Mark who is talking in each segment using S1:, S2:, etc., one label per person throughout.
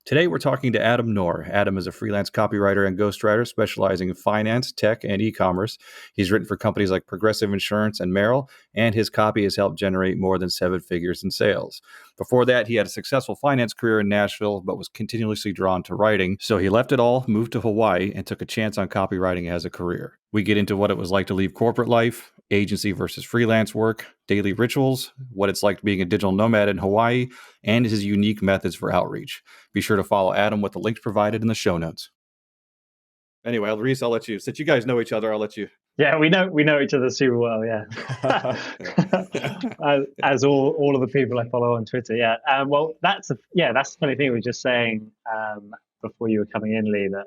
S1: Today, we're talking to Adam Knorr. Adam is a freelance copywriter and ghostwriter specializing in finance, tech, and e-commerce. He's written for companies like Progressive Insurance and Merrell, and his copy has helped generate more than 7 figures in sales. Before that, he had a successful finance career in Nashville, but was continuously drawn to writing. So he left it all, moved to Hawaii, and took a chance on copywriting as a career. We get into what it was like to leave corporate life, agency versus freelance work, daily rituals, what it's like being a digital nomad in Hawaii, and his unique methods for outreach. Be sure to follow Adam with the links provided in the show notes. Anyway, Reese, I'll let you, since you guys know each other, I'll let you.
S2: Yeah, we know each other super well. Yeah, as all of the people I follow on Twitter. Yeah, well, that's the funny thing. We were just saying before you were coming in, Lee, that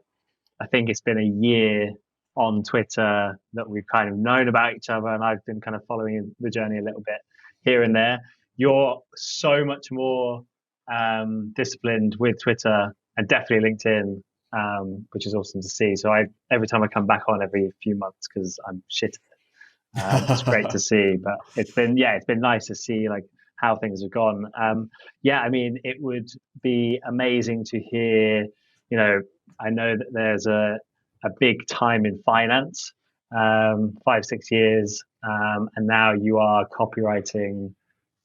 S2: I think it's been a year on Twitter that we've kind of known about each other, and I've been kind of following the journey a little bit here and there. You're so much more disciplined with Twitter and definitely LinkedIn, which is awesome to see. So every time I come back on every few months because I'm shit at it, it's great to see. But it's been nice to see like how things have gone. I mean, it would be amazing to hear. I know that there's a big time in finance, 5-6 years, and now you are copywriting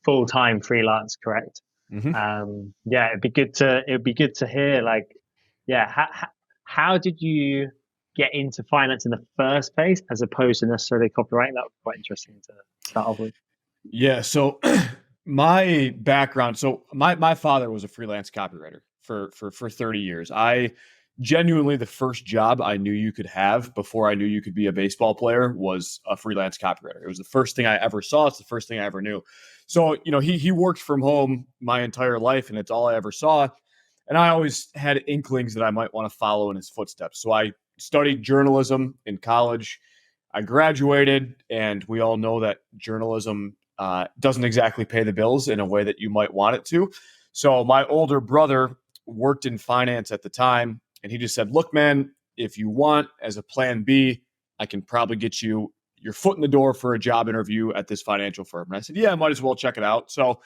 S2: full-time freelance, correct?
S3: Mm-hmm.
S2: It'd be good to hear how did you get into finance in the first place as opposed to necessarily copywriting? That would be quite interesting to start off with.
S3: Yeah, so my background, my father was a freelance copywriter for 30 years. Genuinely, the first job I knew you could have before I knew you could be a baseball player was a freelance copywriter. It was the first thing I ever saw. It's the first thing I ever knew. So, he worked from home my entire life, and it's all I ever saw. And I always had inklings that I might want to follow in his footsteps. So I studied journalism in college. I graduated, and we all know that journalism doesn't exactly pay the bills in a way that you might want it to. So my older brother worked in finance at the time. And he just said, look, man, if you want, as a plan B, I can probably get you your foot in the door for a job interview at this financial firm. And I said, yeah, I might as well check it out. So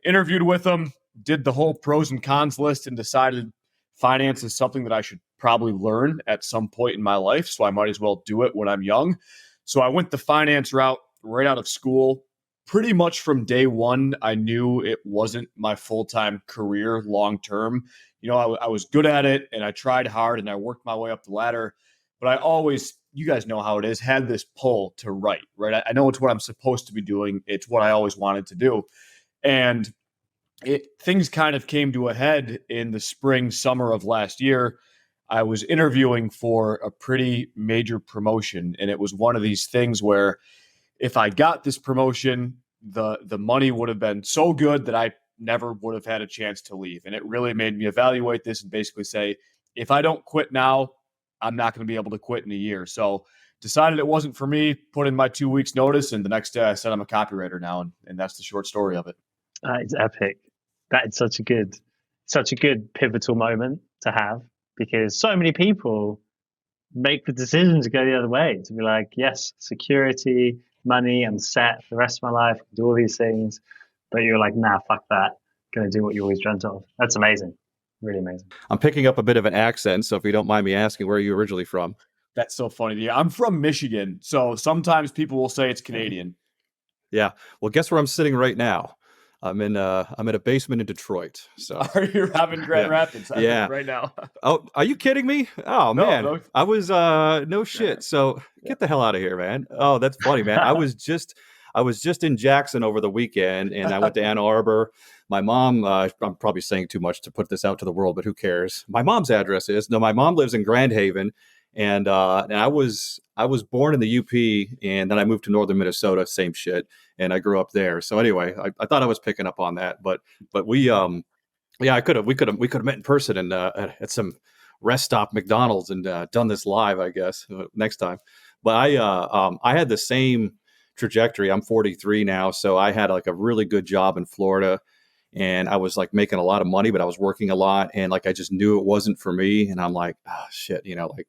S3: interviewed with him, did the whole pros and cons list, and decided finance is something that I should probably learn at some point in my life. So I might as well do it when I'm young. So I went the finance route right out of school. Pretty much from day one, I knew it wasn't my full-time career long-term. I was good at it, and I tried hard, and I worked my way up the ladder. But I always, you guys know how it is, had this pull to write, right? I know it's what I'm supposed to be doing. It's what I always wanted to do. And things kind of came to a head in the spring, summer of last year. I was interviewing for a pretty major promotion, and it was one of these things where if I got this promotion, the money would have been so good that I never would have had a chance to leave. And it really made me evaluate this and basically say, if I don't quit now, I'm not going to be able to quit in a year. So decided it wasn't for me, put in my 2 weeks notice. And the next day I said, I'm a copywriter now. And that's the short story of it.
S2: It's epic. That is such a good pivotal moment to have, because so many people make the decision to go the other way, to be like, yes, security, money, I'm set for the rest of my life, do all these things. But you're like, nah, fuck that. Going to do what you always dreamt of. That's amazing. Really amazing.
S1: I'm picking up a bit of an accent, so if you don't mind me asking, where are you originally from?
S3: That's so funny. Yeah, I'm from Michigan, so sometimes people will say it's Canadian.
S1: Yeah. Well, guess where I'm sitting right now? I'm in a basement in Detroit. So
S3: are you having Grand Rapids? Right now.
S1: Oh, are you kidding me? Oh man,
S3: no.
S1: I was no shit. So get the hell out of here, man. Oh, that's funny, man. I was just in Jackson over the weekend, and I went to Ann Arbor. My mom, I'm probably saying too much to put this out to the world, but who cares? My mom's address is, my mom lives in Grand Haven, and I was born in the UP, and then I moved to northern Minnesota, same shit, and I grew up there. So anyway, I thought I was picking up on that, but we we could have met in person and at some rest stop McDonald's and done this live, I guess, next time. But I had the same trajectory. I'm 43 now, so I had like a really good job in Florida, and I was like making a lot of money, but I was working a lot, and like I just knew it wasn't for me. And I'm like, oh shit, like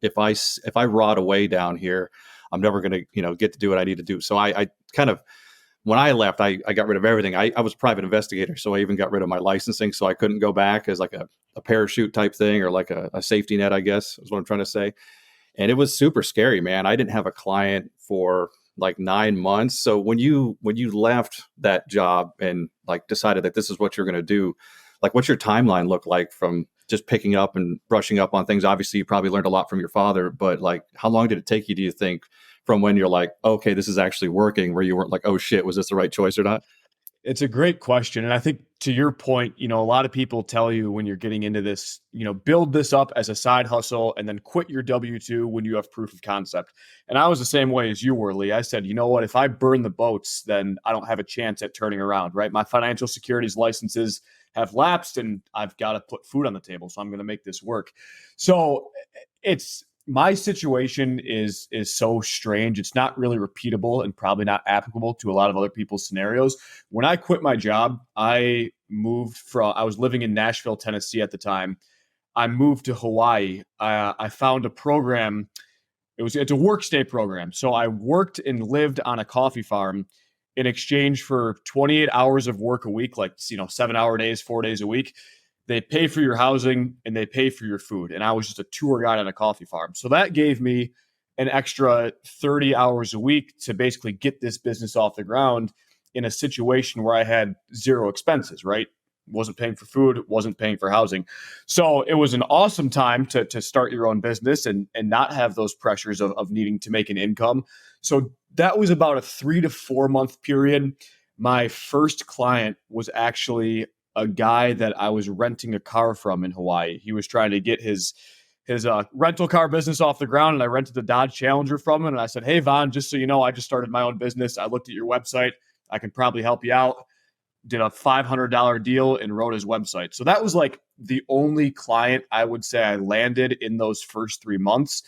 S1: if I rot away down here, I'm never gonna get to do what I need to do. So I kind of when I left, I got rid of everything. I was a private investigator, so I even got rid of my licensing, so I couldn't go back as like a parachute type thing, or like a safety net, I guess is what I'm trying to say. And it was super scary, man. I didn't have a client for like 9 months. So when you left that job and like decided that this is what you're going to do, like what's your timeline look like from just picking up and brushing up on things? Obviously, you probably learned a lot from your father, but like how long did it take you, do you think, from when you're like, okay, this is actually working, where you weren't like, oh shit, was this the right choice or not?
S3: It's a great question. And I think to your point, a lot of people tell you when you're getting into this, build this up as a side hustle and then quit your W-2 when you have proof of concept. And I was the same way as you were, Lee. I said, you know what, if I burn the boats, then I don't have a chance at turning around, right? My financial securities licenses have lapsed and I've got to put food on the table. So I'm going to make this work. So it's, my situation is so strange. It's not really repeatable and probably not applicable to a lot of other people's scenarios. When I quit my job, I was living in Nashville, Tennessee at the time. I moved to Hawaii. I found a program. It's a work stay program. So I worked and lived on a coffee farm in exchange for 28 hours of work a week, like 7-hour days, 4 days a week. They pay for your housing and they pay for your food. And I was just a tour guide on a coffee farm. So that gave me an extra 30 hours a week to basically get this business off the ground in a situation where I had zero expenses, right? Wasn't paying for food, wasn't paying for housing. So it was an awesome time to start your own business and not have those pressures of needing to make an income. So that was about a 3 to 4 month period. My first client was actually a guy that I was renting a car from in Hawaii. He was trying to get his rental car business off the ground, and I rented a Dodge Challenger from him. And I said, hey, Vaughn, just so you know, I just started my own business. I looked at your website. I can probably help you out. Did a $500 deal and wrote his website. So that was like the only client I would say I landed in those first 3 months.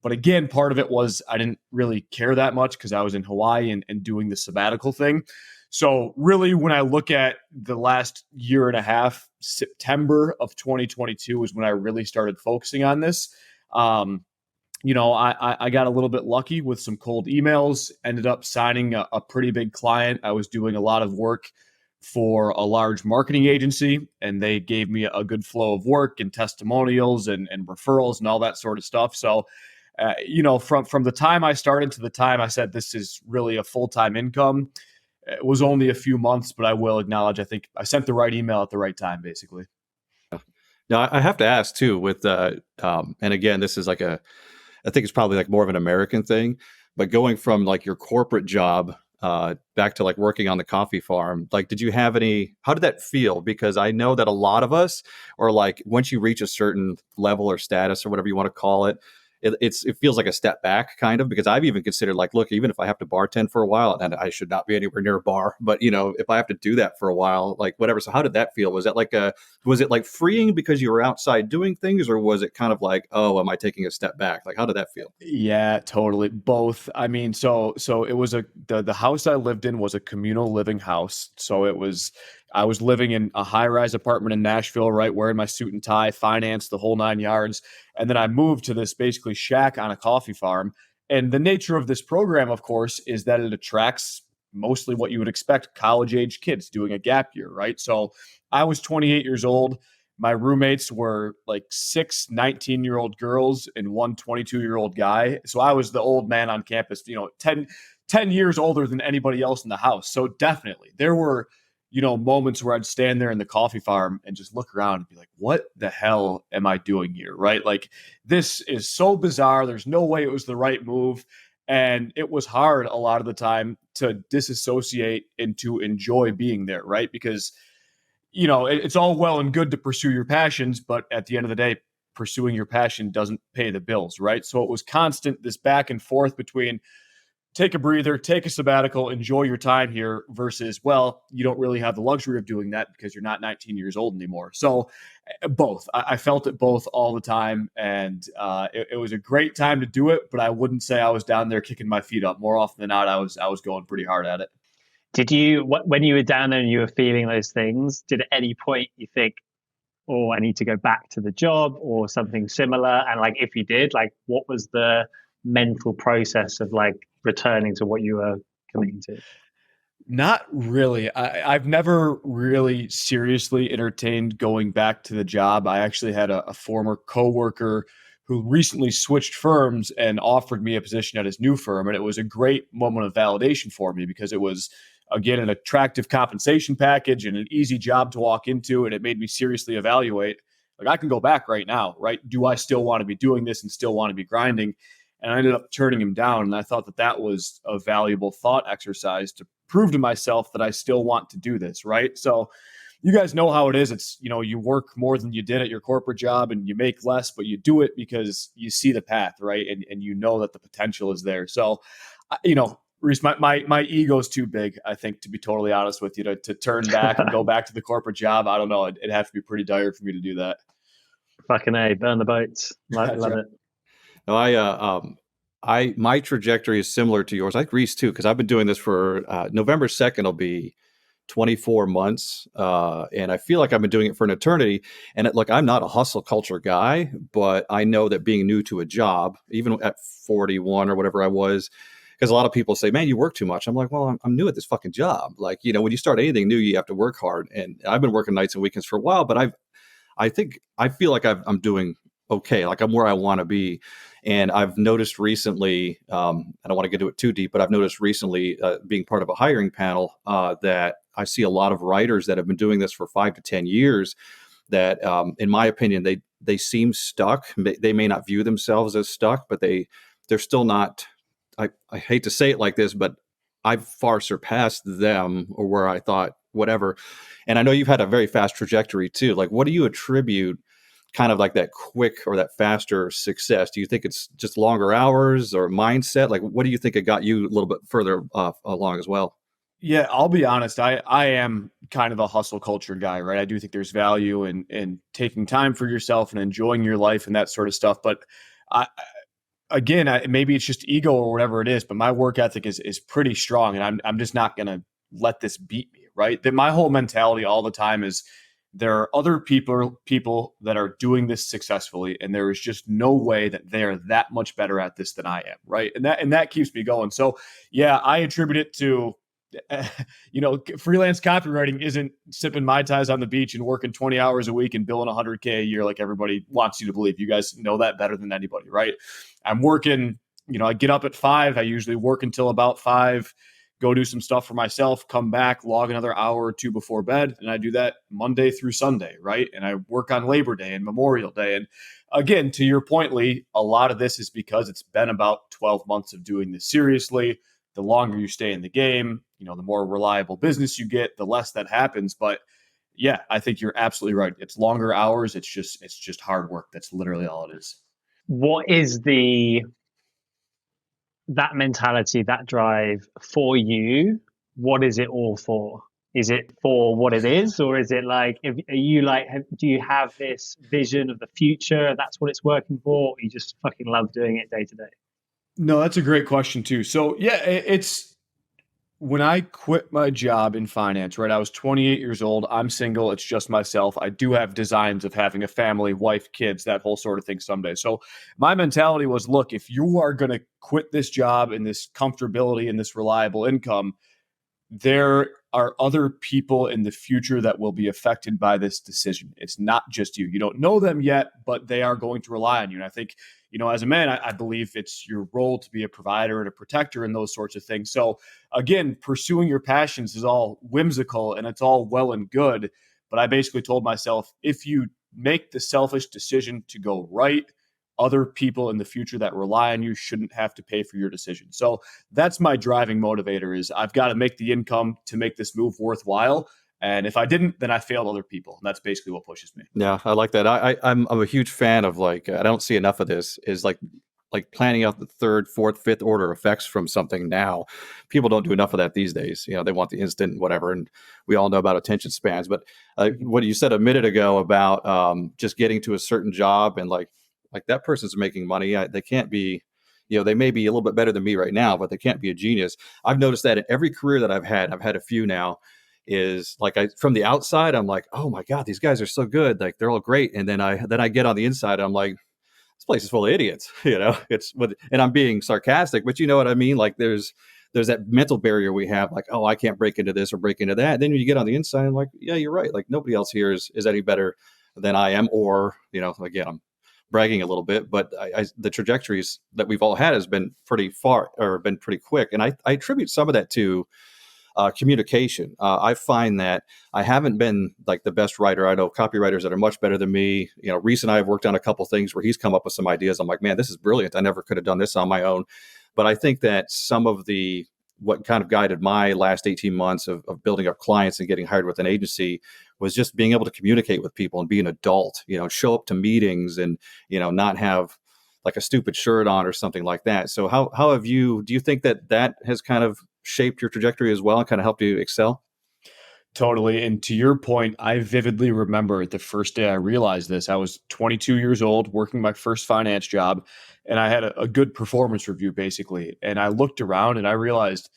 S3: But again, part of it was I didn't really care that much because I was in Hawaii and doing the sabbatical thing. So really, when I look at the last year and a half, September of 2022 is when I really started focusing on this. I got a little bit lucky with some cold emails, ended up signing a pretty big client. I was doing a lot of work for a large marketing agency, and they gave me a good flow of work and testimonials and referrals and all that sort of stuff. So, from the time I started to the time I said this is really a full-time income, it was only a few months, but I will acknowledge I think I sent the right email at the right time, basically.
S1: Now, I have to ask too, with and again, this is like I think it's probably like more of an American thing, but going from like your corporate job back to like working on the coffee farm, like, how did that feel? Because I know that a lot of us are like, once you reach a certain level or status or whatever you want to call it, it feels like a step back kind of, because I've even considered like, look, even if I have to bartend for a while, and I should not be anywhere near a bar, but if I have to do that for a while, like whatever. So how did that feel? Was it like freeing because you were outside doing things, or was it kind of like, oh, am I taking a step back? Like, how did that feel?
S3: Yeah, totally. Both. I mean, so it was the house I lived in was a communal living house. So I was living in a high-rise apartment in Nashville, right, wearing my suit and tie, finance, the whole 9 yards. And then I moved to this basically shack on a coffee farm. And the nature of this program, of course, is that it attracts mostly what you would expect college-age kids doing a gap year, right? So I was 28 years old. My roommates were like 6 19-year-old girls and one 22-year-old guy. So I was the old man on campus, 10 years older than anybody else in the house. So definitely there were moments where I'd stand there in the coffee farm and just look around and be like, what the hell am I doing here? Right? Like, this is so bizarre. There's no way it was the right move. And it was hard a lot of the time to disassociate and to enjoy being there, right? Because, it's all well and good to pursue your passions, but at the end of the day, pursuing your passion doesn't pay the bills, right? So it was constant, this back and forth between take a breather, take a sabbatical, enjoy your time here versus, well, you don't really have the luxury of doing that because you're not 19 years old anymore. So both, I felt it both all the time. And it was a great time to do it, but I wouldn't say I was down there kicking my feet up. More often than not, I was going pretty hard at it.
S2: Did you, when you were down there and you were feeling those things, did at any point you think, oh, I need to go back to the job or something similar? And like, if you did, like, what was the mental process of like returning to what you were committing to?
S3: Not really. I've never really seriously entertained going back to the job. I actually had a former coworker who recently switched firms and offered me a position at his new firm. And it was a great moment of validation for me because it was, again, an attractive compensation package and an easy job to walk into. And it made me seriously evaluate, like, I can go back right now, right? Do I still want to be doing this and still want to be grinding? And I ended up turning him down. And I thought that that was a valuable thought exercise to prove to myself that I still want to do this, right? So you guys know how it is. It's, you work more than you did at your corporate job and you make less, but you do it because you see the path, right? And you know that the potential is there. So, Reese, my ego's too big, I think, to be totally honest with you, to turn back and go back to the corporate job. I don't know. It'd have to be pretty dire for me to do that.
S2: Fucking A, burn the boats. Love
S3: right.
S2: it.
S1: No, my trajectory is similar to yours. I think Reese too, because I've been doing this for November 2nd will be 24 months. And I feel like I've been doing it for an eternity. And look, I'm not a hustle culture guy, but I know that being new to a job, even at 41 or whatever I was, because a lot of people say, man, you work too much. I'm like, well, I'm new at this fucking job. Like, when you start anything new, you have to work hard. And I've been working nights and weekends for a while, but I feel like I'm doing okay. Like, I'm where I want to be. And I've noticed recently, I don't want to get into it too deep, but I've noticed recently being part of a hiring panel that I see a lot of writers that have been doing this for 5 to 10 years that, in my opinion, they seem stuck. They may not view themselves as stuck, but they're still not. I hate to say it like this, but I've far surpassed them, or where I thought whatever. And I know you've had a very fast trajectory too. Like, what do you attribute kind of like that quick or that faster success? Do you think it's just longer hours or mindset? Like, what do you think it got you a little bit further along as well?
S3: Yeah, I'll be honest. I am kind of a hustle culture guy, right? I do think there's value in taking time for yourself and enjoying your life and that sort of stuff. But maybe it's just ego or whatever it is, but my work ethic is pretty strong, and I'm just not going to let this beat me, right? That my whole mentality all the time is there are other people that are doing this successfully, and there is just no way that they are that much better at this than I am, right? And that keeps me going. So yeah, I attribute it to freelance copywriting isn't sipping Mai Tais on the beach and working 20 hours a week and billing $100K a year like everybody wants you to believe. You guys know that better than anybody, right? I'm working, I get up at 5. I usually work until about 5, go do some stuff for myself, come back, log another hour or two before bed. And I do that Monday through Sunday, right? And I work on Labor Day and Memorial Day. And again, to your point, Lee, a lot of this is because it's been about 12 months of doing this seriously. The longer you stay in the game, the more reliable business you get, the less that happens. But yeah, I think you're absolutely right. It's longer hours. It's just hard work. That's literally all it is.
S2: What is that mentality, that drive for you? What is it all for? Is it for what it is, or is it like, do you have this vision of the future? That's what it's working for. Or you just fucking love doing it day to day?
S3: No, that's a great question too. So yeah, it's when I quit my job in finance, right? I was 28 years old. I'm single. It's just myself. I do have designs of having a family, wife, kids, that whole sort of thing someday. So my mentality was, look, if you are going to quit this job and this comfortability and this reliable income, there are other people in the future that will be affected by this decision. It's not just you. You don't know them yet, but they are going to rely on you. And I think, as a man, I believe it's your role to be a provider and a protector and those sorts of things. So again, pursuing your passions is all whimsical and it's all well and good. But I basically told myself, if you make the selfish decision to go right, other people in the future that rely on you shouldn't have to pay for your decision. So that's my driving motivator, is I've got to make the income to make this move worthwhile. And if I didn't, then I failed other people. And that's basically what pushes me.
S1: Yeah, I like that. I'm a huge fan of, like, I don't see enough of this, is like planning out the third, fourth, fifth order effects from something now. People don't do enough of that these days. They want the instant whatever. And we all know about attention spans. But what you said a minute ago about just getting to a certain job and like that person's making money. They can't be, they may be a little bit better than me right now, but they can't be a genius. I've noticed that in every career that I've had a few now, is like, from the outside, I'm like, oh my God, these guys are so good. Like, they're all great. And then I get on the inside, I'm like, this place is full of idiots, and I'm being sarcastic, but you know what I mean? Like, there's there's that mental barrier we have, like, oh, I can't break into this or break into that. Then when you get on the inside, I'm like, yeah, you're right. Like nobody else here is any better than I am. Or, again, I'm bragging a little bit, but the trajectories that we've all had has been pretty far or been pretty quick. And I attribute some of that to communication. I find that I haven't been like the best writer. I know copywriters that are much better than me. Reese and I have worked on a couple things where he's come up with some ideas. I'm like, man, this is brilliant. I never could have done this on my own. But I think that some of what kind of guided my last 18 months of building up clients and getting hired with an agency was just being able to communicate with people and be an adult, show up to meetings and, not have like a stupid shirt on or something like that. So how do you think that has kind of shaped your trajectory as well and kind of helped you excel?
S3: Totally. And to your point, I vividly remember the first day I realized this. I was 22 years old, working my first finance job, and I had a good performance review, basically. And I looked around and I realized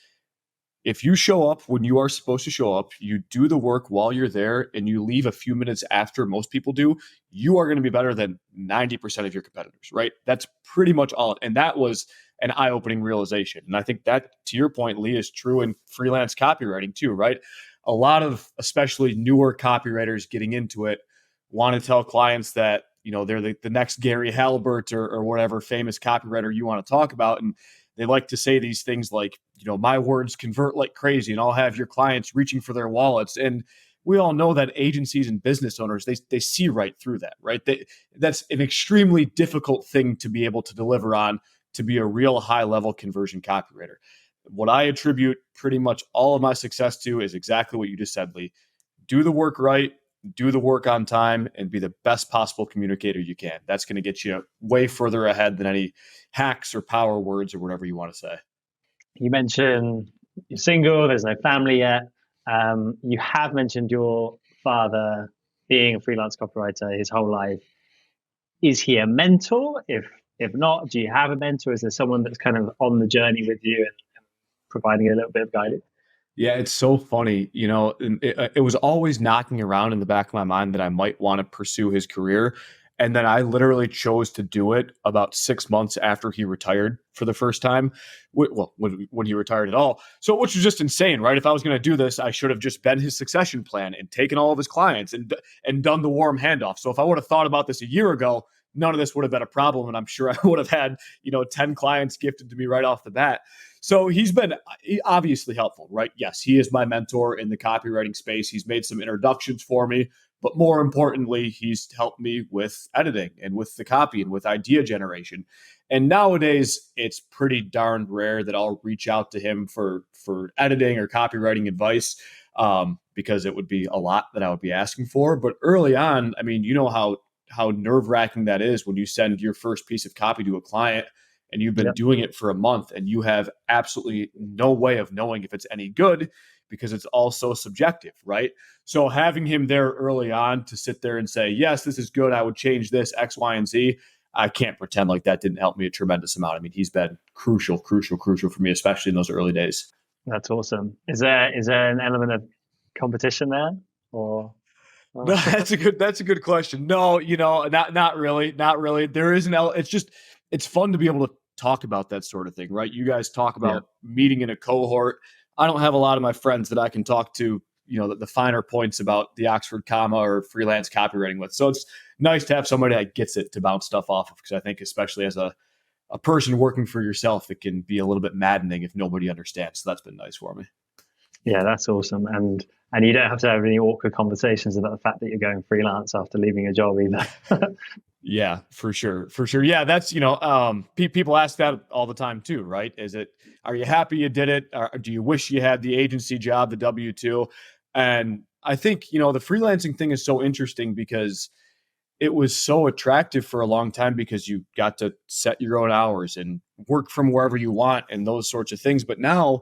S3: if you show up when you are supposed to show up, you do the work while you're there, and you leave a few minutes after most people do, you are going to be better than 90% of your competitors, right? That's pretty much all. And that was an eye-opening realization. And I think that, to your point, Lee, is true in freelance copywriting too, right? A lot of especially newer copywriters getting into it want to tell clients that, they're the next Gary Halbert or whatever famous copywriter you want to talk about. And they like to say these things like, my words convert like crazy and I'll have your clients reaching for their wallets. And we all know that agencies and business owners, they see right through that, right? That's an extremely difficult thing to be able to deliver on, to be a real high level conversion copywriter. What I attribute pretty much all of my success to is exactly what you just said, Lee. Do the work right, do the work on time, and be the best possible communicator you can. That's going to get you way further ahead than any hacks or power words or whatever you want to say.
S2: You mentioned you're single, there's no family yet. You have mentioned your father being a freelance copywriter his whole life. Is he a mentor? If not, do you have a mentor? Is there someone that's kind of on the journey with you and providing a little bit of guidance?
S3: Yeah, it's so funny. It was always knocking around in the back of my mind that I might want to pursue his career. And then I literally chose to do it about 6 months after he retired for the first time. Well, when he retired at all. So, which was just insane, right? If I was going to do this, I should have just been his succession plan and taken all of his clients and done the warm handoff. So if I would have thought about this a year ago, none of this would have been a problem. And I'm sure I would have had, 10 clients gifted to me right off the bat. So he's been obviously helpful, right? Yes, he is my mentor in the copywriting space. He's made some introductions for me, but more importantly, he's helped me with editing and with the copy and with idea generation. And nowadays, it's pretty darn rare that I'll reach out to him for editing or copywriting advice, because it would be a lot that I would be asking for. But early on, I mean, how nerve-wracking that is when you send your first piece of copy to a client and you've been doing it for a month and you have absolutely no way of knowing if it's any good because it's all so subjective, right? So having him there early on to sit there and say, yes, this is good, I would change this, X, Y, and Z, I can't pretend like that didn't help me a tremendous amount. I mean, he's been crucial for me, especially in those early days.
S2: That's awesome. Is there an element of competition there, or?
S3: No, that's a good question. No, not really. There is it's fun to be able to talk about that sort of thing, right? You guys talk about meeting in a cohort. I don't have a lot of my friends that I can talk to, the finer points about the Oxford comma or freelance copywriting with. So it's nice to have somebody that gets it to bounce stuff off of, because I think especially as a person working for yourself, it can be a little bit maddening if nobody understands. So that's been nice for me.
S2: Yeah, that's awesome. And you don't have to have any awkward conversations about the fact that you're going freelance after leaving a job either.
S3: Yeah, for sure. Yeah, that's, people ask that all the time too, right? Are you happy you did it? Or do you wish you had the agency job, the W-2? And I think, the freelancing thing is so interesting because it was so attractive for a long time because you got to set your own hours and work from wherever you want and those sorts of things. But now,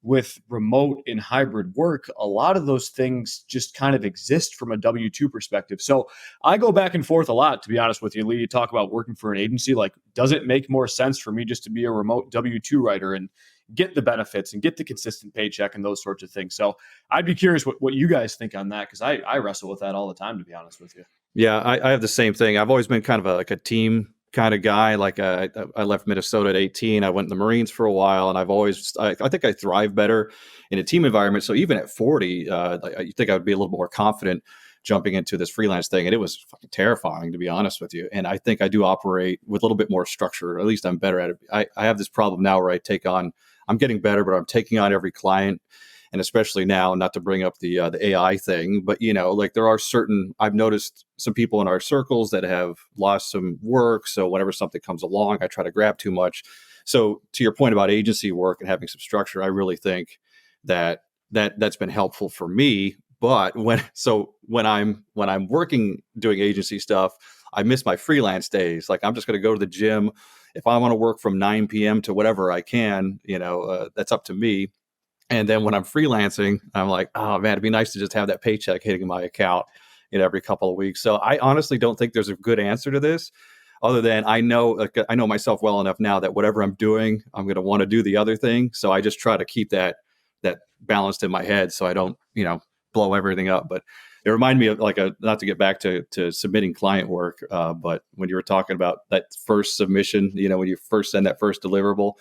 S3: with remote and hybrid work, a lot of those things just kind of exist from a W-2 perspective. So I go back and forth a lot, to be honest with you, Lee. You talk about working for an agency. Like, does it make more sense for me just to be a remote W-2 writer and get the benefits and get the consistent paycheck and those sorts of things? So I'd be curious what you guys think on that, because I wrestle with that all the time, to be honest with you.
S1: Yeah, I have the same thing. I've always been kind of a team kind of guy. Like I left Minnesota at 18. I went in the Marines for a while, and I think I thrive better in a team environment. So even at 40, you think I would be a little more confident jumping into this freelance thing. And it was fucking terrifying, to be honest with you. And I think I do operate with a little bit more structure, or at least I'm better at it. I have this problem now where I'm getting better, but I'm taking on every client. And especially now, not to bring up the AI thing, but like I've noticed some people in our circles that have lost some work. So whenever something comes along, I try to grab too much. So to your point about agency work and having some structure, I really think that's been helpful for me. But when I'm working doing agency stuff, I miss my freelance days. Like I'm just going to go to the gym. If I want to work from 9 p.m. to whatever I can, that's up to me. And then when I'm freelancing, I'm like, oh man, it'd be nice to just have that paycheck hitting my account, every couple of weeks. So I honestly don't think there's a good answer to this, other than I know myself well enough now that whatever I'm doing, I'm going to want to do the other thing. So I just try to keep that balanced in my head, so I don't, blow everything up. But it reminded me of not to get back to submitting client work, but when you were talking about that first submission, when you first send that first deliverable.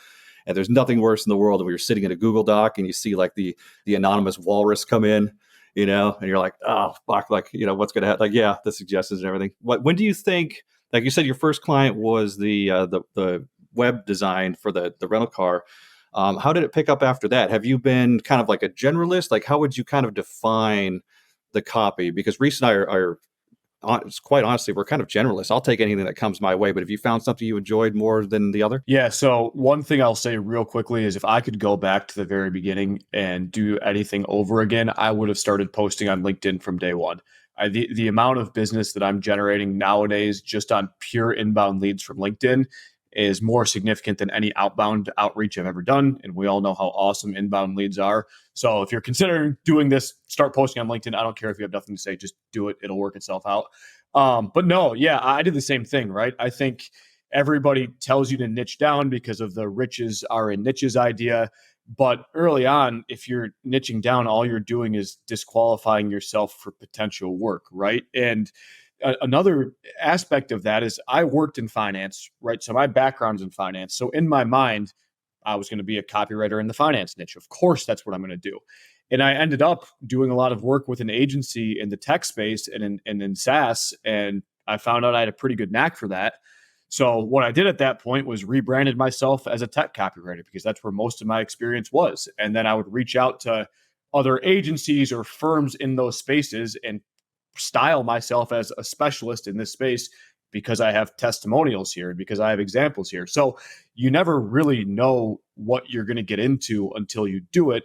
S1: And there's nothing worse in the world when you're sitting in a Google Doc and you see like the anonymous walrus come in, and you're like, oh, fuck, like, what's going to happen? Like, yeah, the suggestions and everything. When do you think, like you said, your first client was the web design for the rental car? How did it pick up after that? Have you been kind of like a generalist? Like, how would you kind of define the copy? Because Reese and I are quite honestly, we're kind of generalists. I'll take anything that comes my way. But have you found something you enjoyed more than the other?
S3: Yeah. So one thing I'll say real quickly is if I could go back to the very beginning and do anything over again, I would have started posting on LinkedIn from day one. The amount of business that I'm generating nowadays just on pure inbound leads from LinkedIn is more significant than any outbound outreach I've ever done. And we all know how awesome inbound leads are. So if you're considering doing this, start posting on LinkedIn. I don't care if you have nothing to say, just do it. It'll work itself out. But no, yeah, I did the same thing, right? I think everybody tells you to niche down because of the riches are in niches idea. But early on, if you're niching down, all you're doing is disqualifying yourself for potential work, right? And another aspect of that is I worked in finance, right? So my background's in finance. So in my mind, I was going to be a copywriter in the finance niche. Of course, that's what I'm going to do. And I ended up doing a lot of work with an agency in the tech space and in SaaS. And I found out I had a pretty good knack for that. So what I did at that point was rebranded myself as a tech copywriter because that's where most of my experience was. And then I would reach out to other agencies or firms in those spaces and style myself as a specialist in this space because I have testimonials here, because I have examples here. So you never really know what you're going to get into until you do it.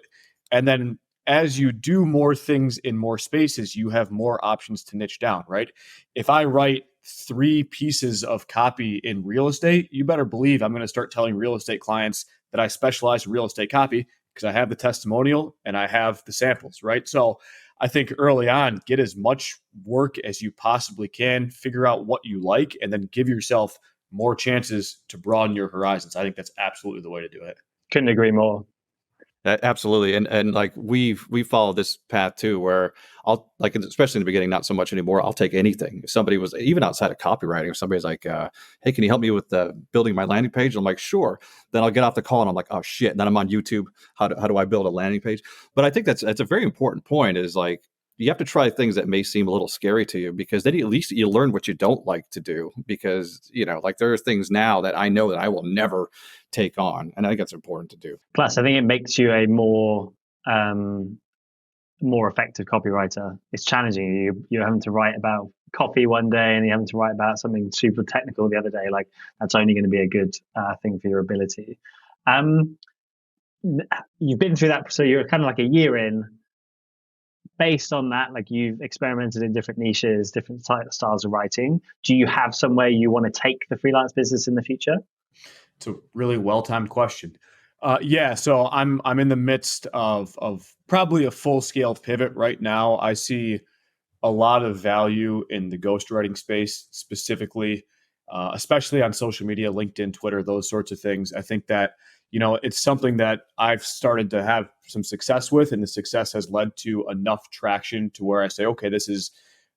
S3: And then as you do more things in more spaces, you have more options to niche down, right? If I write 3 pieces of copy in real estate, you better believe I'm going to start telling real estate clients that I specialize in real estate copy because I have the testimonial and I have the samples, right? So I think early on, get as much work as you possibly can, figure out what you like, and then give yourself more chances to broaden your horizons. I think that's absolutely the way to do it.
S2: Couldn't agree more.
S1: Absolutely. And like we follow this path too, where I'll like, especially in the beginning, not so much anymore. I'll take anything. If somebody was even outside of copywriting, if somebody's like, hey, can you help me with building my landing page? I'm like, sure. Then I'll get off the call and I'm like, oh shit. And then I'm on YouTube. How do I build a landing page? But I think that's a very important point is like, you have to try things that may seem a little scary to you because then at least you learn what you don't like to do because, like there are things now that I know that I will never take on. And I think that's important to do.
S2: Plus, I think it makes you a more effective copywriter. It's challenging. You're having to write about coffee one day and you're having to write about something super technical the other day. Like that's only going to be a good thing for your ability. You've been through that. So you're kind of like a year in. Based on that, like you've experimented in different niches, different styles of writing. Do you have somewhere you want to take the freelance business in the future?
S3: It's a really well-timed question. Yeah, so I'm in the midst of probably a full-scale pivot right now. I see a lot of value in the ghostwriting space, specifically, especially on social media, LinkedIn, Twitter, those sorts of things. I think that it's something that I've started to have some success with, and the success has led to enough traction to where I say, okay, this is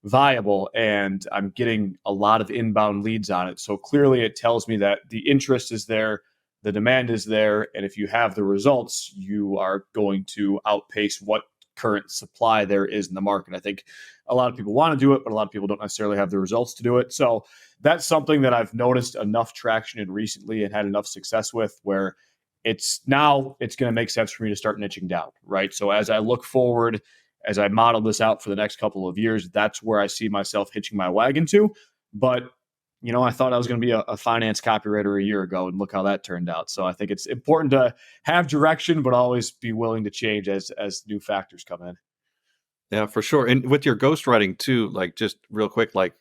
S3: viable, and I'm getting a lot of inbound leads on it. So clearly it tells me that the interest is there, the demand is there, and if you have the results, you are going to outpace what current supply there is in the market. I think a lot of people want to do it, but a lot of people don't necessarily have the results to do it. So that's something that I've noticed enough traction in recently and had enough success with, where it's going to make sense for me to start niching down, right? So as I look forward, as I model this out for the next couple of years, that's where I see myself hitching my wagon to. But I thought I was going to be a finance copywriter a year ago, and look how that turned out. So I think it's important to have direction, but always be willing to change as new factors come in.
S1: Yeah, for sure. And with your ghostwriting too, like just real quick, like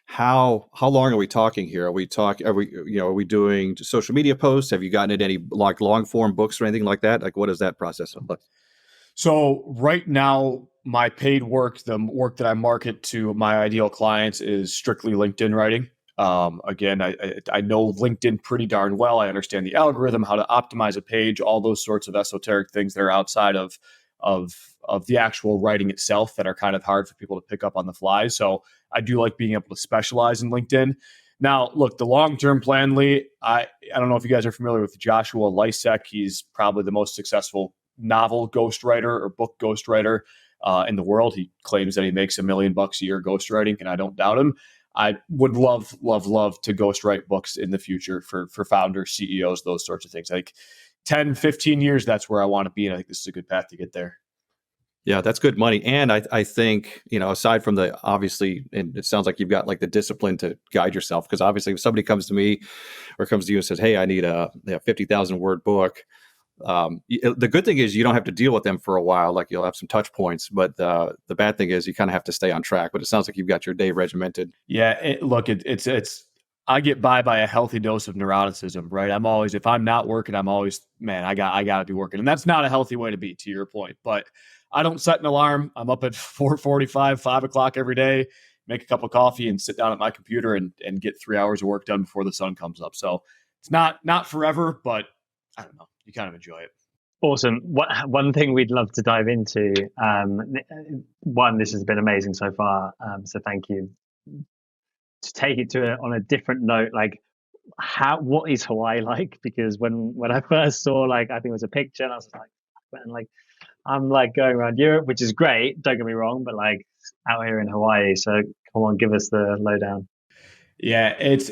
S1: how long are we talking here? Are we doing just social media posts? Have you gotten into any like long form books or anything like that? Like what does that process look like?
S3: So right now, my paid work, the work that I market to my ideal clients, is strictly LinkedIn writing. Again, I know LinkedIn pretty darn well. I understand the algorithm, how to optimize a page, all those sorts of esoteric things that are outside of the actual writing itself that are kind of hard for people to pick up on the fly. So I do like being able to specialize in LinkedIn. Now, look, the long-term plan, Lee, I don't know if you guys are familiar with Joshua Lysek. He's probably the most successful novel ghostwriter or book ghostwriter in the world. He claims that he makes $1 million a year ghostwriting, and I don't doubt him. I would love to ghostwrite books in the future for founders, CEOs, those sorts of things. Like 10, 15 years, that's where I want to be. And I think this is a good path to get there.
S1: Yeah, that's good money. And I think, aside from the obviously, and it sounds like you've got like the discipline to guide yourself, because obviously if somebody comes to me or comes to you and says, hey, I need a 50,000 word book. The good thing is you don't have to deal with them for a while. Like you'll have some touch points, but the bad thing is you kind of have to stay on track. But it sounds like you've got your day regimented.
S3: Yeah, it's I get by a healthy dose of neuroticism, right? I'm always, if I'm not working, I'm always, man, I got to be working, and that's not a healthy way to be, to your point. But I don't set an alarm. I'm up at 4:45, 5 o'clock every day, make a cup of coffee, and sit down at my computer and get 3 hours of work done before the sun comes up. So it's not forever, but I don't know. You kind of enjoy it.
S2: Awesome. One thing we'd love to dive into, this has been amazing so far. So thank you. To take it on a different note, like what is Hawaii like? Because when I first saw, like, I think it was a picture, and I was like, man, like I'm like going around Europe, which is great, don't get me wrong, but like out here in Hawaii. So come on, give us the lowdown.
S3: Yeah, it's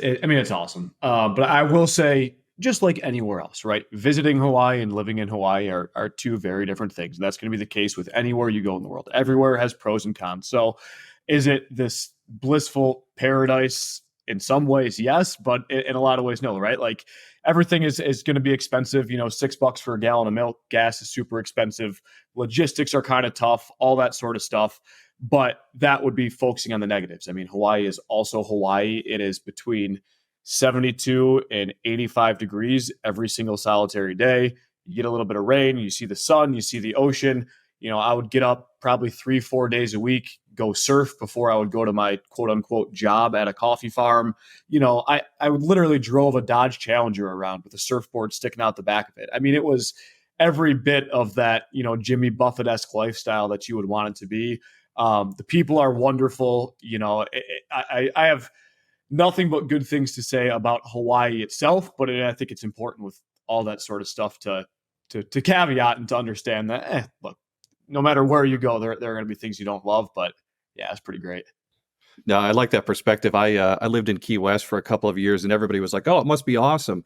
S3: awesome. But I will say, just like anywhere else, right? Visiting Hawaii and living in Hawaii are two very different things. And that's going to be the case with anywhere you go in the world. Everywhere has pros and cons. So is it this blissful paradise? In some ways, yes, but in a lot of ways, no, right? Like everything is going to be expensive. $6 for a gallon of milk, gas is super expensive. Logistics are kind of tough, all that sort of stuff. But that would be focusing on the negatives. I mean, Hawaii is also Hawaii. It is between 72 and 85 degrees every single solitary day. You get a little bit of rain, you see the sun, you see the ocean. I would get up probably 3-4 days a week, go surf before I would go to my quote unquote job at a coffee farm. I would literally drove a Dodge Challenger around with a surfboard sticking out the back of it. I mean, it was every bit of that, Jimmy Buffett-esque lifestyle that you would want it to be. The people are wonderful. I have nothing but good things to say about Hawaii itself, but I think it's important with all that sort of stuff to caveat and to understand that, look, no matter where you go, there are going to be things you don't love, but yeah, it's pretty great.
S1: No, I like that perspective. I lived in Key West for a couple of years, and everybody was like, "Oh, it must be awesome."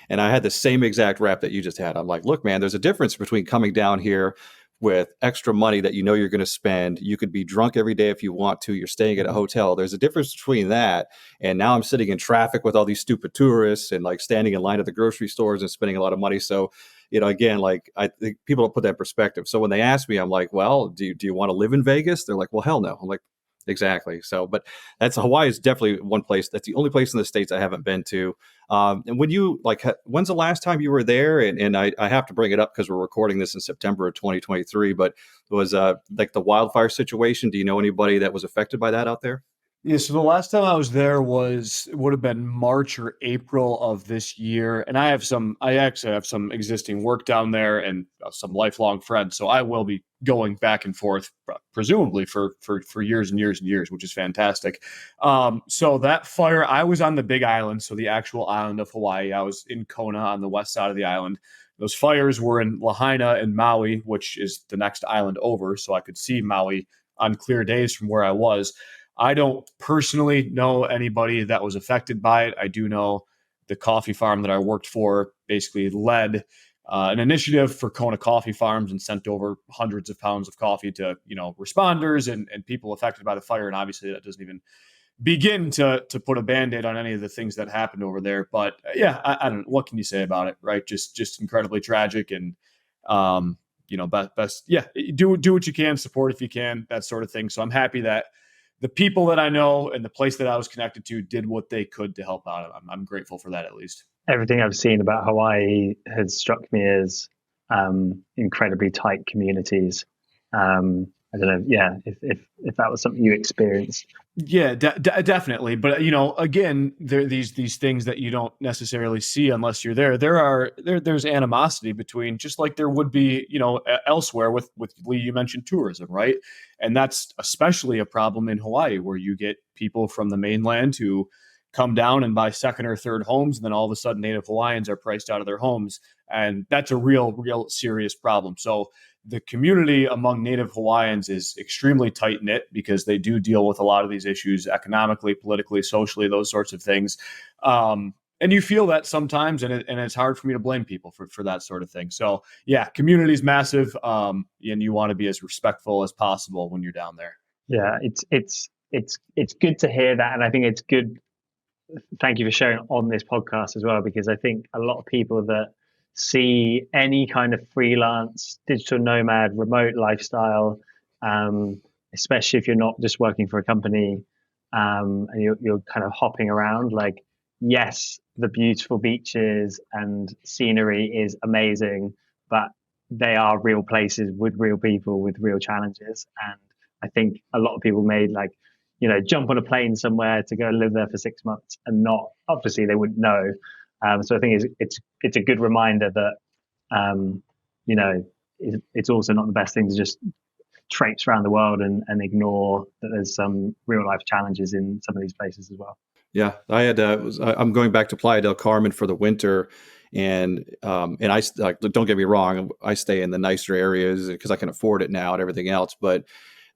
S1: And I had the same exact rap that you just had. I'm like, "Look, man, there's a difference between coming down here with extra money that you're going to spend. You could be drunk every day if you want to. You're staying at a hotel. There's a difference between that. And now I'm sitting in traffic with all these stupid tourists and like standing in line at the grocery stores and spending a lot of money." So, again, like I think people don't put that in perspective. So when they ask me, I'm like, "Well, do you want to live in Vegas?" They're like, "Well, hell no." I'm like, exactly. So, but Hawaii is definitely one place. That's the only place in the States I haven't been to. And when you when's the last time you were there? And I have to bring it up because we're recording this in September of 2023, but it was like the wildfire situation. Do you know anybody that was affected by that out there?
S3: Yeah, so the last time I was there would have been March or April of this year, and I actually have some existing work down there and some lifelong friends, so I will be going back and forth, presumably for years and years and years, which is fantastic. So that fire, I was on the Big Island, so the actual island of Hawaii. I was in Kona on the west side of the island. Those fires were in Lahaina and Maui, which is the next island over, so I could see Maui on clear days from where I was. I don't personally know anybody that was affected by it. I do know the coffee farm that I worked for basically led an initiative for Kona coffee farms and sent over hundreds of pounds of coffee to, responders and people affected by the fire. And obviously that doesn't even begin to put a Band-Aid on any of the things that happened over there. But yeah, I don't know. What can you say about it, right? Just incredibly tragic and, best, yeah, do what you can, support if you can, that sort of thing. So I'm happy that the people that I know and the place that I was connected to did what they could to help out. I'm grateful for that, at least.
S2: Everything I've seen about Hawaii has struck me as incredibly tight communities. I don't know, yeah, if that was something you experienced.
S3: Yeah, definitely. But again, there are these things that you don't necessarily see unless you're there. There's animosity between, just like there would be, elsewhere with Lee. You mentioned tourism, right? And that's especially a problem in Hawaii, where you get people from the mainland who come down and buy second or third homes, and then all of a sudden Native Hawaiians are priced out of their homes, and that's a real serious problem. So the community among Native Hawaiians is extremely tight knit because they do deal with a lot of these issues economically, politically, socially, those sorts of things. And you feel that sometimes, and it's hard for me to blame people for that sort of thing. So yeah, community is massive, and you want to be as respectful as possible when you're down there.
S2: Yeah, it's good to hear that, and I think it's good. Thank you for sharing on this podcast as well, because I think a lot of people that see any kind of freelance, digital nomad, remote lifestyle, especially if you're not just working for a company, and you're kind of hopping around, like, yes, the beautiful beaches and scenery is amazing, but they are real places with real people with real challenges. And I think a lot of people made jump on a plane somewhere to go live there for 6 months and not, obviously they wouldn't know. So I think it's a good reminder that, it's also not the best thing to just traipse around the world and ignore that there's some real life challenges in some of these places as well.
S1: Yeah, I'm going back to Playa del Carmen for the winter, and I, don't get me wrong, I stay in the nicer areas because I can afford it now and everything else, but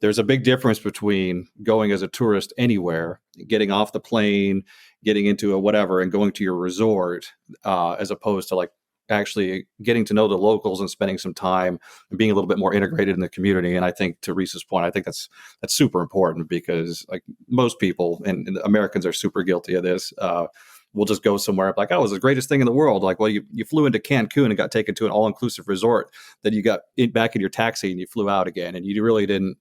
S1: there's a big difference between going as a tourist anywhere, getting off the plane, getting into a whatever, and going to your resort, as opposed to actually getting to know the locals and spending some time and being a little bit more integrated in the community. And I think, to Reese's point, I think that's super important, because most people, and Americans are super guilty of this, we'll just go somewhere like, oh, it was the greatest thing in the world. Like, well, you flew into Cancun and got taken to an all-inclusive resort. Then you got back in your taxi and you flew out again, and you really didn't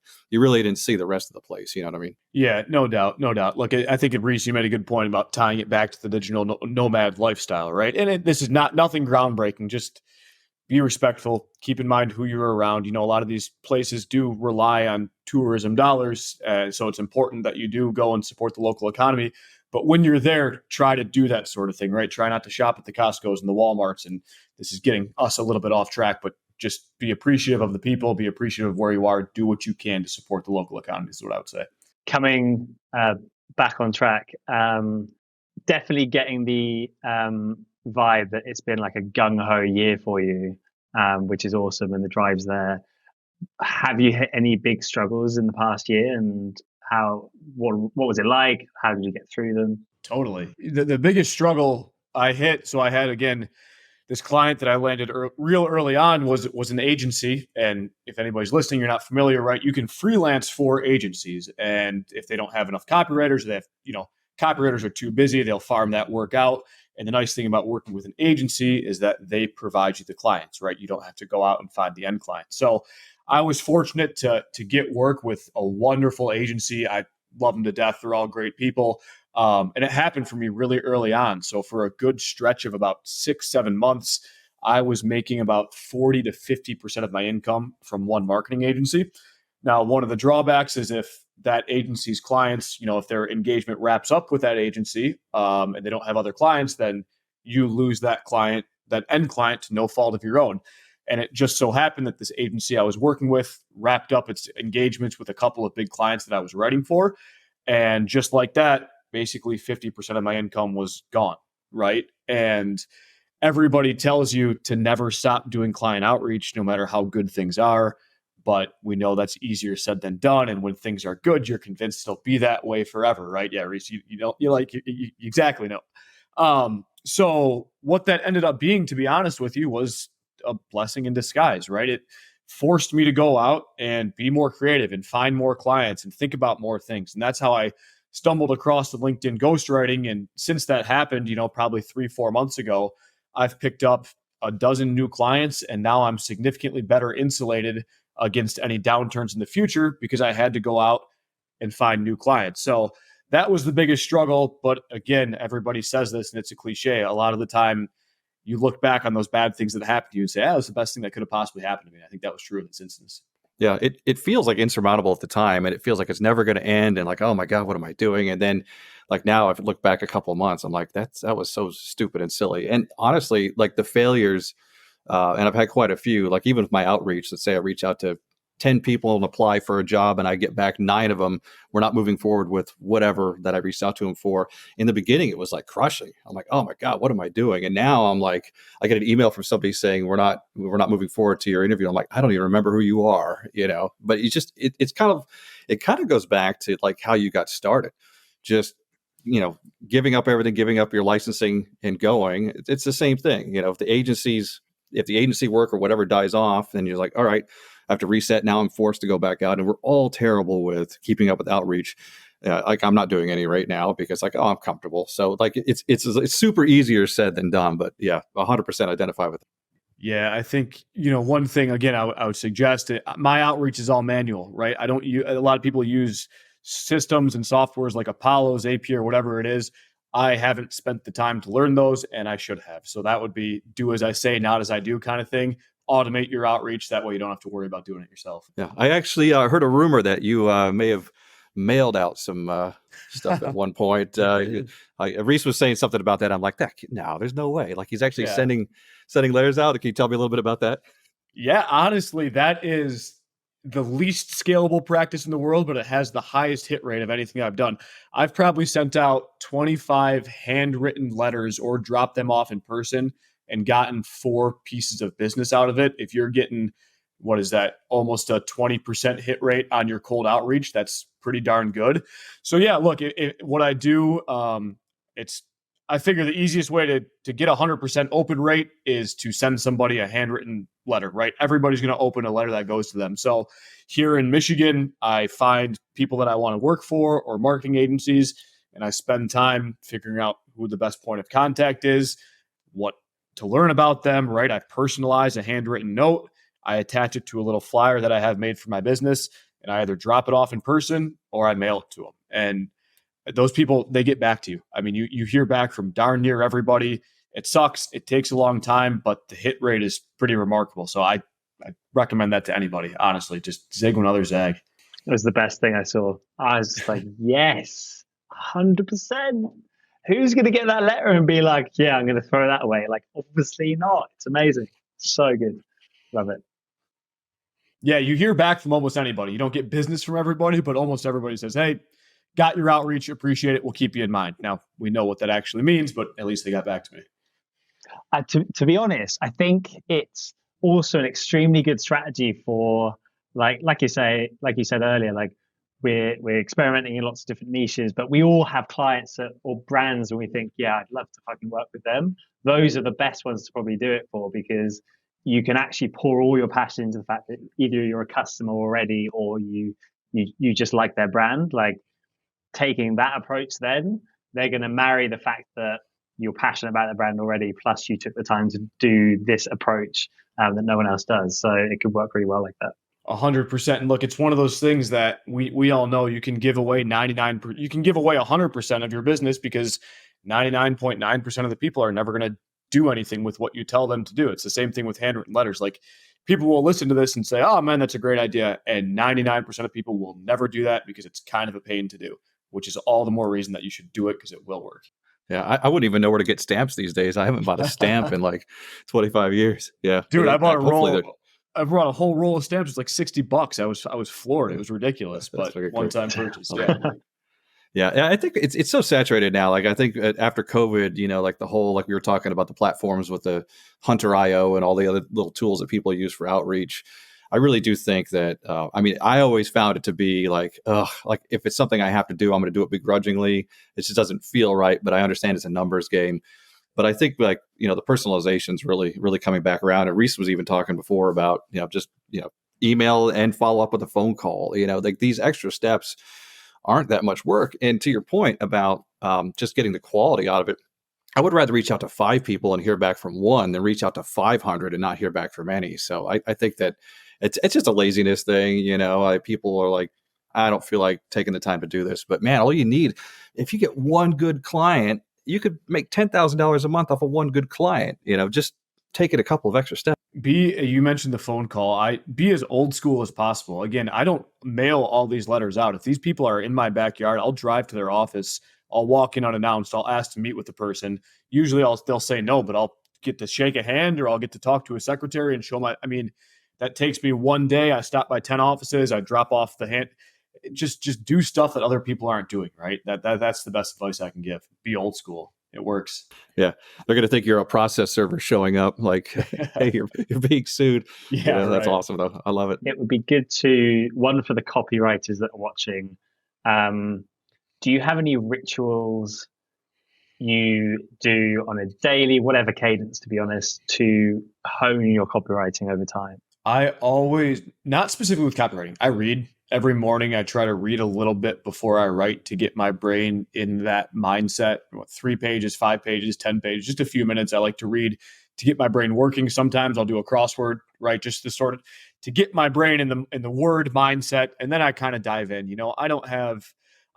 S1: see the rest of the place. You know what I mean?
S3: Yeah, no doubt. Look, I think, Reese, you made a good point about tying it back to the digital nomad lifestyle, right? And this is nothing groundbreaking. Just be respectful. Keep in mind who you're around. A lot of these places do rely on tourism dollars, so it's important that you do go and support the local economy. But when you're there, try to do that sort of thing, right? Try not to shop at the Costco's and the Walmarts. And this is getting us a little bit off track, but just be appreciative of the people, be appreciative of where you are, do what you can to support the local economy is what I would say.
S2: Coming back on track, definitely getting the vibe that it's been like a gung-ho year for you, which is awesome, and the drive's there. Have you hit any big struggles in the past year, and what was it like? How did you get through them?
S3: Totally. The biggest struggle I hit, so I had, again, this client that I landed real early on was an agency. And if anybody's listening, you're not familiar, right? You can freelance for agencies. And if they don't have enough copywriters, they have, copywriters are too busy, they'll farm that work out. And the nice thing about working with an agency is that they provide you the clients, right? You don't have to go out and find the end client. So I was fortunate to get work with a wonderful agency. I love them to death. They're all great people. And it happened for me really early on. So for a good stretch of about 6-7 months, I was making about 40 to 50% of my income from one marketing agency. Now, one of the drawbacks is if that agency's clients, if their engagement wraps up with that agency, and they don't have other clients, then you lose that client, that end client, to no fault of your own. And it just so happened that this agency I was working with wrapped up its engagements with a couple of big clients that I was writing for. And just like that, basically 50% of my income was gone, right? And everybody tells you to never stop doing client outreach, no matter how good things are. But we know that's easier said than done. And when things are good, you're convinced it'll be that way forever, right? Yeah, Reese, you exactly know. So what that ended up being, to be honest with you, was a blessing in disguise, right? It forced me to go out and be more creative and find more clients and think about more things. And that's how I stumbled across the LinkedIn ghostwriting. And since that happened, probably 3-4 months ago, I've picked up a dozen new clients, and now I'm significantly better insulated against any downturns in the future because I had to go out and find new clients. So that was the biggest struggle. But again, everybody says this and it's a cliche. A lot of the time you look back on those bad things that happened to you and say, that was the best thing that could have possibly happened to me. I think that was true in this instance.
S1: Yeah, it feels like insurmountable at the time, and it feels like it's never going to end, and like, oh my God, what am I doing? And then like now, if I look back a couple of months, I'm like, that was so stupid and silly. And honestly, like the failures, and I've had quite a few, like even with my outreach, let's say I reach out to 10 people and apply for a job and I get back 9 of them, we're not moving forward with whatever that I reached out to them for. In the beginning, it was like crushing. I'm like, oh my God, what am I doing? And now I'm like, I get an email from somebody saying, we're not moving forward to your interview. I'm like, I don't even remember who you are, but it kind of goes back to like how you got started. Just, giving up everything, giving up your licensing and going, it's the same thing. If the agency work or whatever dies off, then you're like, all right, I have to reset. Now I'm forced to go back out, and we're all terrible with keeping up with outreach. Like I'm not doing any right now because I'm comfortable. So like it's super easier said than done, but yeah, 100% identify with it.
S3: Yeah, I think, one thing, again, I would suggest it. My outreach is all manual, right? I don't use, a lot of people use systems and softwares like Apollo's, AP, or whatever it is. I haven't spent the time to learn those, and I should have. So that would be do as I say, not as I do kind of thing. Automate your outreach. That way you don't have to worry about doing it yourself.
S1: Yeah. I actually heard a rumor that you may have mailed out some stuff at one point. Reese was saying something about that. I'm like, no, there's no way. Like he's actually sending letters out. Can you tell me a little bit about that?
S3: Yeah, honestly, that is the least scalable practice in the world, but it has the highest hit rate of anything I've done. I've probably sent out 25 handwritten letters or dropped them off in person and gotten 4 pieces of business out of it. If you're getting, what is that, almost a 20% hit rate on your cold outreach, that's pretty darn good. So yeah, look, what I do, I figure the easiest way to get 100% open rate is to send somebody a handwritten letter, right? Everybody's going to open a letter that goes to them. So here in Michigan, I find people that I want to work for or marketing agencies, and I spend time figuring out who the best point of contact is, what to learn about them, right? I personalize a handwritten note. I attach it to a little flyer that I have made for my business, and I either drop it off in person or I mail it to them. And those people, they get back to you. I mean, you hear back from darn near everybody. It sucks. It takes a long time, but the hit rate is pretty remarkable. So I recommend that to anybody, honestly. Just zig when others zag.
S2: It was the best thing I saw. I was just like, yes, 100%. Who's going to get that letter and be like, yeah, I'm going to throw that away? Like, obviously not. It's amazing. So good. Love it.
S3: Yeah, you hear back from almost anybody. You don't get business from everybody, but almost everybody says, hey, got your outreach, appreciate it, we'll keep you in mind. Now, we know what that actually means, but at least they got back to me.
S2: To be honest, I think it's also an extremely good strategy for, like you said earlier, like we're experimenting in lots of different niches, but we all have clients or brands and we think, yeah, I'd love to fucking work with them. Those are the best ones to probably do it for, because you can actually pour all your passion into the fact that either you're a customer already or you just like their brand. Like taking that approach, then they're going to marry the fact that you're passionate about the brand already, plus you took the time to do this approach that no one else does. So it could work really well like that.
S3: 100%. And look, it's one of those things that we all know you can give away 99%. You can give away 100% of your business because 99.9% of the people are never going to do anything with what you tell them to do. It's the same thing with handwritten letters. Like people will listen to this and say, oh man, that's a great idea. And 99% of people will never do that because it's kind of a pain to do, which is all the more reason that you should do it because it will work.
S1: Yeah, I wouldn't even know where to get stamps these days. I haven't bought a stamp in like 25 years. Yeah,
S3: Dude, I bought a
S1: hopefully
S3: roll. I brought a whole roll of stamps. It's like $60. I was floored. It was ridiculous,
S1: That's
S3: but one-time purchase. Yeah.
S1: Yeah, I think it's so saturated now. Like I think after COVID, like the whole, like we were talking about the platforms with the Hunter.io and all the other little tools that people use for outreach. I really do think that, I always found it to be like if it's something I have to do, I'm going to do it begrudgingly. It just doesn't feel right, but I understand it's a numbers game. But I think the personalization is really, really coming back around. And Reese was even talking before about, email and follow up with a phone call, like these extra steps aren't that much work. And to your point about just getting the quality out of it, I would rather reach out to 5 people and hear back from one than reach out to 500 and not hear back from any. So I think that it's just a laziness thing. People are like, I don't feel like taking the time to do this. But man, all you need, if you get one good client, you could make $10,000 a month off of one good client. Just take it a couple of extra steps.
S3: You mentioned the phone call. Be as old school as possible. Again, I don't mail all these letters out. If these people are in my backyard, I'll drive to their office. I'll walk in unannounced. I'll ask to meet with the person. Usually they'll say no, but I'll get to shake a hand or I'll get to talk to a secretary and show that takes me one day. I stop by 10 offices. I drop off the hand. Just do stuff that other people aren't doing, right? That's the best advice I can give. Be old school. It works.
S1: Yeah. They're going to think you're a process server showing up like, hey, you're being sued.
S3: Yeah,
S1: that's awesome though. I love it.
S2: It would be good one for the copywriters that are watching. Do you have any rituals you do on a daily, whatever cadence, to be honest, to hone your copywriting over time?
S3: I always, not specifically with copywriting, I read. Every morning, I try to read a little bit before I write to get my brain in that mindset. 3 pages, 5 pages, 10 pages, just a few minutes. I like to read to get my brain working. Sometimes I'll do a crossword, right? Just to get my brain in the word mindset. And then I kind of dive in.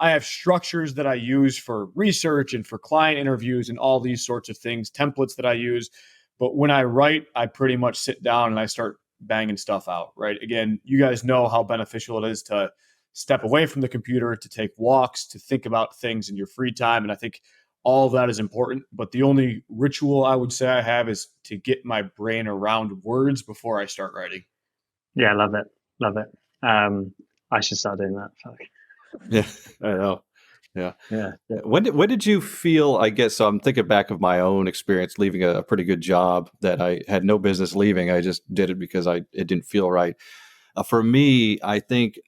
S3: I have structures that I use for research and for client interviews and all these sorts of things, templates that I use. But when I write, I pretty much sit down and I start banging stuff out, right? Again, you guys know how beneficial it is to step away from the computer, to take walks, to think about things in your free time. And I think all of that is important. But the only ritual I would say I have is to get my brain around words before I start writing.
S2: Yeah, love it. Love it. I should start doing that. Fuck.
S1: Yeah, I know. Yeah.
S2: Yeah.
S1: When did you feel, I guess, so I'm thinking back of my own experience leaving a pretty good job that I had no business leaving. I just did it because it didn't feel right. For me, I think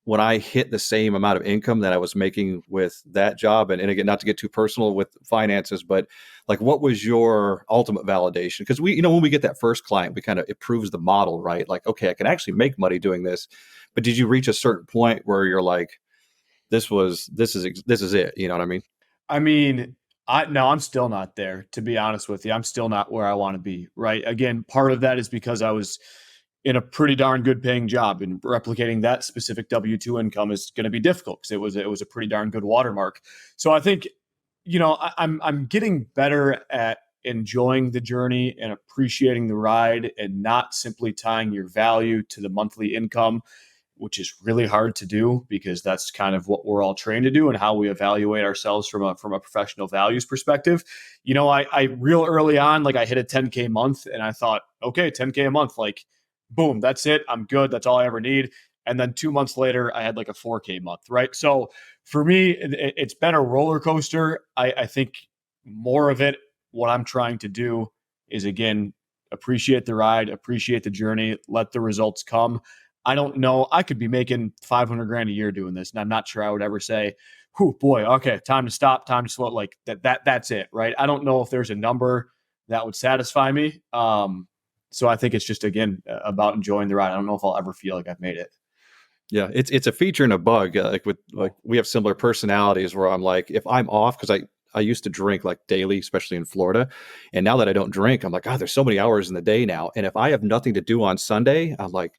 S1: when I hit the same amount of income that I was making with that job, and again, not to get too personal with finances, but like, what was your ultimate validation? Because when we get that first client, it proves the model, right? Like, okay, I can actually make money doing this. But did you reach a certain point where you're like, this is it? You know what I mean?
S3: I'm still not there, to be honest with you. I'm still not where I want to be, right? Again, part of that is because I was in a pretty darn good paying job, and replicating that specific W-2 income is going to be difficult because it was a pretty darn good watermark. So I think, I'm getting better at enjoying the journey and appreciating the ride and not simply tying your value to the monthly income, which is really hard to do because that's kind of what we're all trained to do and how we evaluate ourselves from a professional values perspective. I real early on, like I hit a 10K month and I thought, okay, 10K a month, like boom, that's it. I'm good. That's all I ever need. And then 2 months later, I had like a 4K month, right? So for me, it's been a roller coaster. I think more of it, what I'm trying to do is, again, appreciate the ride, appreciate the journey, let the results come. I don't know. I could be making 500 grand a year doing this, and I'm not sure I would ever say, "Whew, boy, okay, time to stop, time to slow." Like that's it, right? I don't know if there's a number that would satisfy me. So I think it's just, again, about enjoying the ride. I don't know if I'll ever feel like I've made it.
S1: Yeah, it's a feature and a bug. We have similar personalities where I'm like, if I'm off, because I used to drink like daily, especially in Florida. And now that I don't drink, I'm like, God, there's so many hours in the day now. And if I have nothing to do on Sunday, I'm like,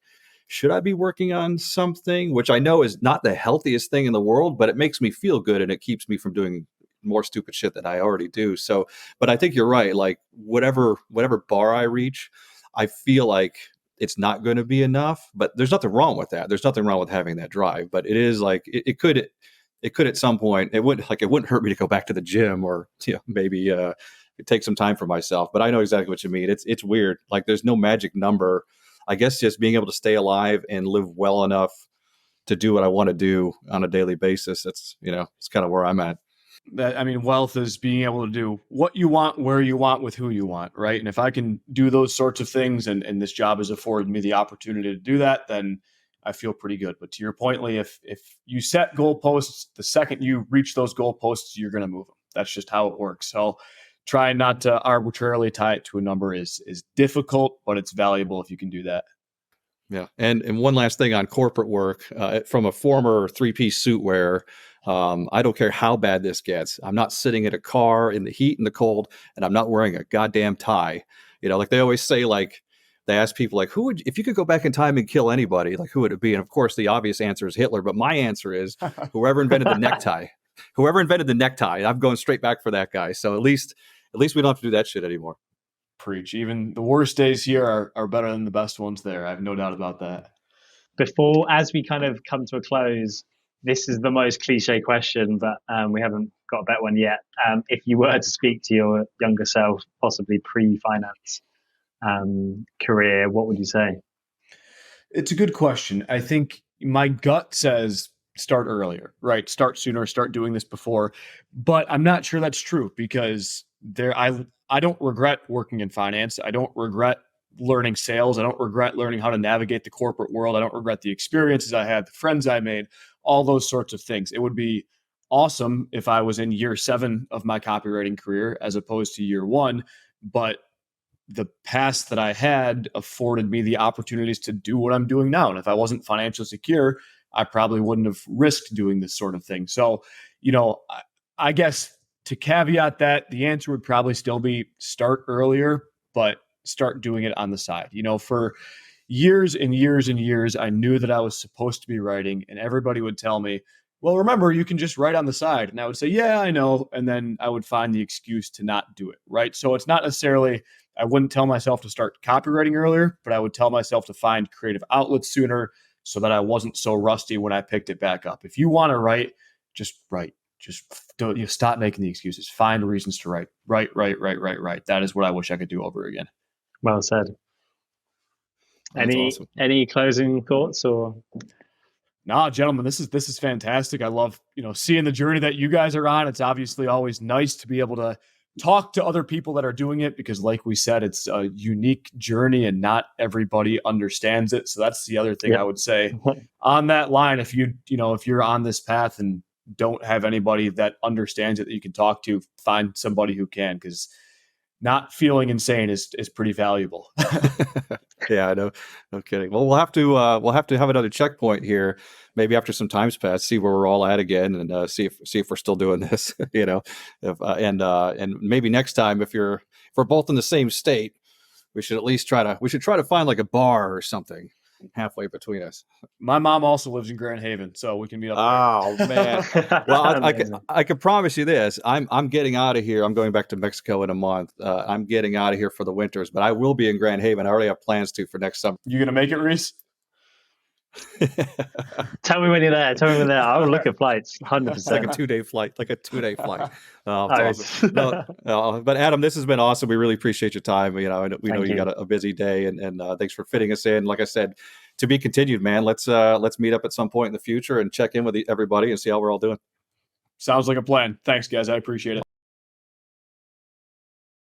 S1: should I be working on something? Which I know is not the healthiest thing in the world, but it makes me feel good and it keeps me from doing more stupid shit that I already do. So, but I think you're right. Like whatever bar I reach, I feel like it's not going to be enough. But there's nothing wrong with that. There's nothing wrong with having that drive. But it is like it could at some point. It wouldn't hurt me to go back to the gym or maybe take some time for myself. But I know exactly what you mean. It's weird. Like there's no magic number. I guess just being able to stay alive and live well enough to do what I want to do on a daily basis. That's it's kind of where I'm at.
S3: Wealth is being able to do what you want, where you want, with who you want, right? And if I can do those sorts of things and this job has afforded me the opportunity to do that, then I feel pretty good. But to your point, Lee, if you set goalposts, the second you reach those goalposts, you're going to move them. That's just how it works. So trying not to arbitrarily tie it to a number is difficult, but it's valuable if you can do that.
S1: Yeah. And one last thing on corporate work, from a former 3-piece suit wearer, I don't care how bad this gets. I'm not sitting in a car in the heat and the cold, and I'm not wearing a goddamn tie. Like they always say, like they ask people, like, if you could go back in time and kill anybody, like who would it be? And of course, the obvious answer is Hitler. But my answer is whoever invented the necktie. Whoever invented the necktie. I'm going straight back for that guy. So at least we don't have to do that shit anymore.
S3: Preach. Even the worst days here are better than the best ones there. I have no doubt about that.
S2: As we kind of come to a close, this is the most cliche question, but we haven't got a better one yet. If you were to speak to your younger self, possibly pre-finance career, what would you say?
S3: It's a good question. I think my gut says start earlier, right? Start sooner, start doing this before. But I'm not sure that's true because I don't regret working in finance. I don't regret learning sales. I don't regret learning how to navigate the corporate world. I don't regret the experiences I had, the friends I made, all those sorts of things. It would be awesome if I was in year 7 of my copywriting career as opposed to year 1. But the past that I had afforded me the opportunities to do what I'm doing now. And if I wasn't financially secure, I probably wouldn't have risked doing this sort of thing. So, I guess to caveat that, the answer would probably still be start earlier, but start doing it on the side. For years and years and years, I knew that I was supposed to be writing, and everybody would tell me, well, remember, you can just write on the side. And I would say, yeah, I know. And then I would find the excuse to not do it, right? So it's not necessarily, I wouldn't tell myself to start copywriting earlier, but I would tell myself to find creative outlets sooner so that I wasn't so rusty when I picked it back up. If you want to write, just write. Just don't stop making the excuses. Find reasons to write. Write. That is what I wish I could do over again.
S2: Well said.
S1: Awesome.
S2: Any closing thoughts or?
S3: No, gentlemen, this is fantastic. I love, seeing the journey that you guys are on. It's obviously always nice to be able to talk to other people that are doing it because like we said, it's a unique journey and not everybody understands it. So that's the other thing I would say on that line. If if you're on this path and don't have anybody that understands it that you can talk to, find somebody who can, because not feeling insane is pretty valuable.
S1: Yeah, I know. No kidding. Well, we'll have to have another checkpoint here, maybe after some time's passed, see where we're all at again, and see if we're still doing this. And maybe next time, if we're both in the same state, we should try to find like a bar or something halfway between us.
S3: My mom also lives in Grand Haven, so we can meet up
S1: there. Oh man! Well, I can promise you this: I'm getting out of here. I'm going back to Mexico in a month. I'm getting out of here for the winters, but I will be in Grand Haven. I already have plans for next summer.
S3: You gonna make it, Reese?
S2: Tell me when you're there. I will look at flights. 100%.
S1: Like a 2-day flight. Awesome. But Adam, this has been awesome. We really appreciate your time. We know you got a busy day, and thanks for fitting us in. Like I said, to be continued, man. Let's meet up at some point in the future and check in with everybody and see how we're all doing.
S3: Sounds like a plan. Thanks, guys. I appreciate it.